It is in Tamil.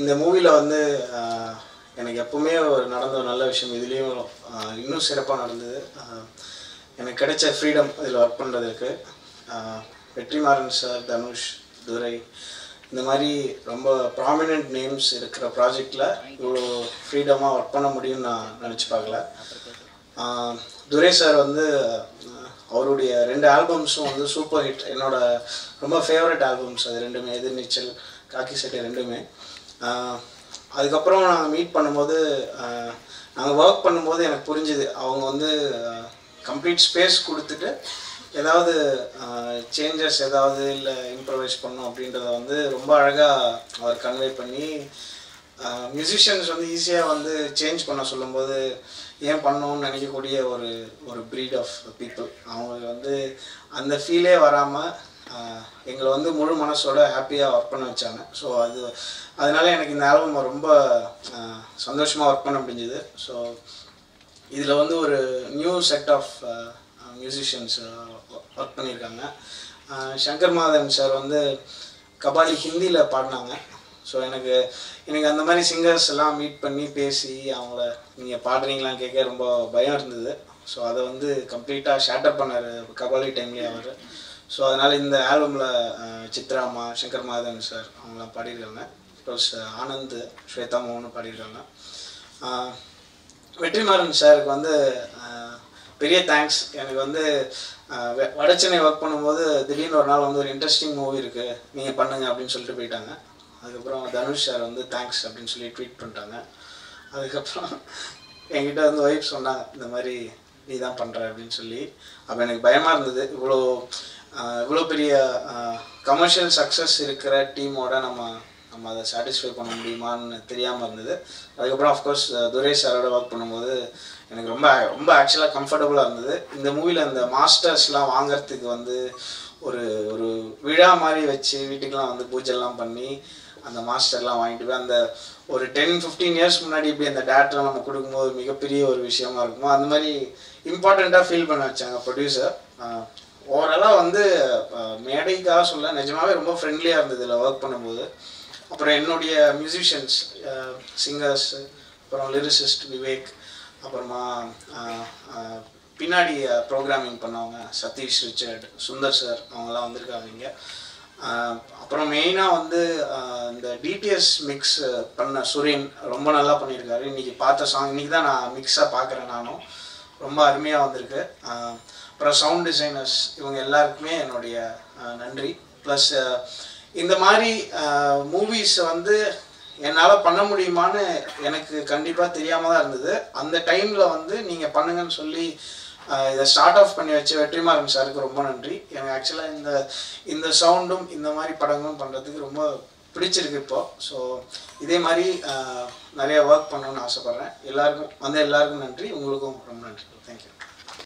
இந்த மூவியில் வந்து எனக்கு எப்பவுமே ஒரு நடந்த ஒரு நல்ல விஷயம் இதுலேயும் இன்னும் சிறப்பாக நடந்தது. எனக்கு கிடைச்ச ஃப்ரீடம் இதில் ஒர்க் பண்ணுறதுக்கு வெற்றிமாறன் சார், தனுஷ், துரை இந்த மாதிரி ரொம்ப ப்ராமினென்ட் நேம்ஸ் இருக்கிற ப்ராஜெக்டில் இவ்வளோ ஃப்ரீடமாக ஒர்க் பண்ண முடியும்னு நான் நினச்சி பார்க்கல. துரை சார் வந்து அவருடைய 2 ஆல்பம்ஸும் வந்து சூப்பர் ஹிட். என்னோட ரொம்ப ஃபேவரட் ஆல்பம்ஸ் அது ரெண்டுமே, எதிர்நீச்சல், காக்கி சட்டை ரெண்டுமே. அதுக்கப்புறம் நாங்கள் மீட் பண்ணும்போது, நாங்கள் ஒர்க் பண்ணும்போது எனக்கு புரிஞ்சுது அவங்க வந்து கம்ப்ளீட் ஸ்பேஸ் கொடுத்துட்டு ஏதாவது சேஞ்சஸ் ஏதாவது இல்லை இம்ப்ரவைஸ் பண்ணணும் அப்படின்றத வந்து ரொம்ப அழகாக அவர் கன்வே பண்ணி, மியூசிஷியன்ஸ் வந்து ஈஸியாக வந்து சேஞ்ச் பண்ண சொல்லும்போது ஏன் பண்ணணும்னு நினைக்கக்கூடிய ஒரு ப்ரீட் ஆஃப் பீப்புள். அவங்களுக்கு வந்து அந்த ஃபீலே வராமல் எங்களை வந்து முழு மனசோட ஹாப்பியாக ஒர்க் பண்ண வச்சாங்க. ஸோ அதனால எனக்கு இந்த ஆல்பம் ரொம்ப சந்தோஷமாக ஒர்க் பண்ண முடிஞ்சுது. ஸோ இதில் வந்து ஒரு new set of musicians work பண்ணியிருக்காங்க. சங்கர் மாதவன் சார் வந்து கபாலி ஹிந்தியில் பாடினாங்க. ஸோ எனக்கு அந்த மாதிரி சிங்கர்ஸ் எல்லாம் மீட் பண்ணி பேசி அவங்கள நீங்கள் பாடுறீங்களான்னு கேட்க ரொம்ப பயம் இருந்தது. ஸோ அதை வந்து கம்ப்ளீட்டாக ஷேட்டர் பண்ணார் கபாலி டைம்லேயே அவர். ஸோ அதனால் இந்த ஆல்பமில் சித்ராமா, சங்கர் மாதவன் சார் அவங்களாம் பாடியிருக்காங்க. ப்ளஸ் ஆனந்த், ஸ்வேதா மோகனும் பாடியிருக்காங்க. வெற்றிமாறன் சாருக்கு வந்து பெரிய தேங்க்ஸ். எனக்கு வந்து வடச்சென்னை ஒர்க் பண்ணும்போது திடீர்னு ஒரு நாள் வந்து ஒரு இன்ட்ரெஸ்டிங் மூவி இருக்குது நீங்கள் பண்ணுங்க அப்படின்னு சொல்லிட்டு போயிட்டாங்க. அதுக்கப்புறம் தனுஷ் சார் வந்து தேங்க்ஸ் அப்படின்னு சொல்லி ட்வீட் பண்ணிட்டாங்க. அதுக்கப்புறம் என்கிட்ட வந்து ஒய்ஃப் சொன்னாங்க இந்த மாதிரி நீ தான் பண்ணுற அப்படின்னு சொல்லி. அப்போ எனக்கு பயமாக இருந்தது, இவ்வளோ பெரிய கமர்ஷியல் சக்ஸஸ் இருக்கிற டீமோட நம்ம அதை சாட்டிஸ்ஃபை பண்ண முடியுமான்னு தெரியாமல் இருந்தது. அதுக்கப்புறம் ஆஃப்கோர்ஸ் துரை சாரோட ஒர்க் பண்ணும்போது எனக்கு ரொம்ப ஆக்சுவலாக கம்ஃபர்டபுளாக இருந்தது. இந்த மூவியில் அந்த மாஸ்டர்ஸ்லாம் வாங்கிறதுக்கு வந்து ஒரு விழா மாதிரி வச்சு வீட்டுக்கெலாம் வந்து பூஜைலாம் பண்ணி அந்த மாஸ்டர்லாம் வாங்கிட்டு போய் அந்த ஒரு 10-15 இயர்ஸ் முன்னாடி இப்படி அந்த டேரக்டர்லாம் நம்ம கொடுக்கும்போது மிகப்பெரிய ஒரு விஷயமா இருக்குமோ அந்த மாதிரி இம்பார்ட்டண்ட்டாக ஃபீல் பண்ண வச்சாங்க ப்ரொடியூசர். ஓவராலாக வந்து மேடைக்காக சொல்ல நிஜமாகவே ரொம்ப ஃப்ரெண்ட்லியாக இருந்தது இதில் ஒர்க் பண்ணும்போது. அப்புறம் என்னுடைய மியூசிஷியன்ஸ், சிங்கர்ஸ், அப்புறம் லிரிசிஸ்ட் விவேக், அப்புறமா பின்னாடி ப்ரோக்ராமிங் பண்ணவங்க சதீஷ், ரிச்சர்ட், சுந்தர் சார் அவங்கெல்லாம் வந்திருக்காங்க இங்கே. அப்புறம் மெயினாக வந்து இந்த டிடிஎஸ் மிக்ஸ் பண்ண சுரேன் ரொம்ப நல்லா பண்ணியிருக்காரு. இன்றைக்கி பார்த்த சாங் இன்றைக்கி தான் நான் மிக்ஸாக பார்க்குறேன், நானும் ரொம்ப அருமையாக வந்திருக்கு. அப்புறம் சவுண்ட் டிசைனர்ஸ் இவங்க எல்லாருக்குமே என்னுடைய நன்றி. ப்ளஸ் இந்த மாதிரி மூவிஸ் வந்து என்னால் பண்ண முடியுமான்னு எனக்கு கண்டிப்பாக தெரியாமல் தான் இருந்தது. அந்த டைமில் வந்து நீங்கள் பண்ணுங்கன்னு சொல்லி இதை ஸ்டார்ட் ஆஃப் பண்ணி வச்ச வெற்றிமாறன் சாருக்கு ரொம்ப நன்றி. எனக்கு ஆக்சுவலாக இந்த சவுண்டும் இந்த மாதிரி படங்களும் பண்ணுறதுக்கு ரொம்ப பிடிச்சிருக்கு இப்போது. ஸோ இதே மாதிரி நிறைய ஒர்க் பண்ணணும்னு ஆசைப்பட்றேன். எல்லாருக்கும் நன்றி. உங்களுக்கும் ரொம்ப நன்றி. தேங்க்யூ.